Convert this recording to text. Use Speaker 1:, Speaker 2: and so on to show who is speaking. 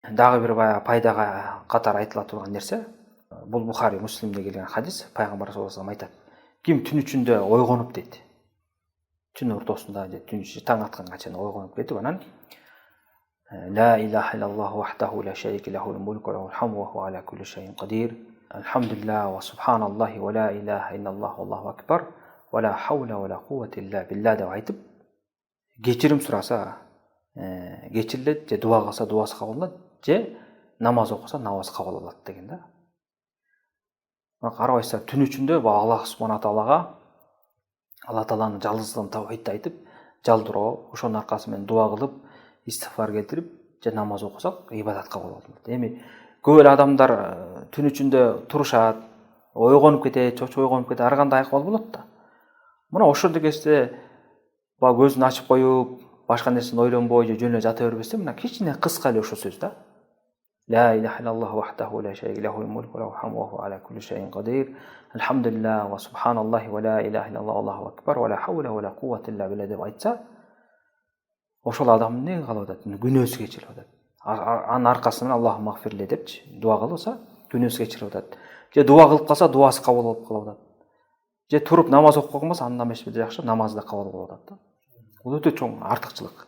Speaker 1: Дагы бир баягы пайдага катар айтыла турган нерсе. Бул Бухари, Муслимде келген хадис. Пайгамбар саллаллаху алейхи айтат. Ким түн ичинде ойгонуп дейт. Түн ортосунда же түн ичи таң атканга чейин ойгонуп кетип, анан لا إله إلا الله وحده لا شريك له الملك وله الحمد وهو على كل شيء قدير الحمد لله وسبحان الله ولا إله إلا الله والله أكبر ولا حول ولا قوة إلا بالله деп айтып, кечирим сураса кечирилет, же дуа кылса дуасы кабыл болот, же намаз окуса намаз кабыл болот деген да. Карабайсыздар, түн ичинде Аллах субхана таалага, Алла тааланын жалгыздыгын тавхидти айтып, жалдыроо, ошонун аркасы менен дуа кылып, истигфар келтирип, же намаз окусак ибадат кабыл болот. Эми көп эле адамдар түн ичинде турушат, ойгонуп кетет, чочуп ойгонуп кетет, ар кандай акыбал болот да. Мына ошондо кезде баягы көзүн ачып коюп, башка нерсени ойлонбой же жөн эле жата бербестен, мына кичине кыска эле ошо сөз да. لا إله إلا الله وحده لا شريك له الملك وله الحمد وهو على كل شيء قدير الحمد لله وسبحان الله ولا إله إلا الله والله أكبر ولا حول ولا قوة إلا بالله деп айтса, ошол адам эмне кылып атат? Күнөөсү кечирип атат. Анын аркасынан Аллаху магфирле депчи дуа кылса, күнөөсү кечирип атат. Же дуа кылып калса, дуасы кабыл болуп калып атат. Же туруп намаз окуп койгонбаса, андан беш жакшы намазы да кабыл болуп атат да. Бул өтө чоң артыкчылык.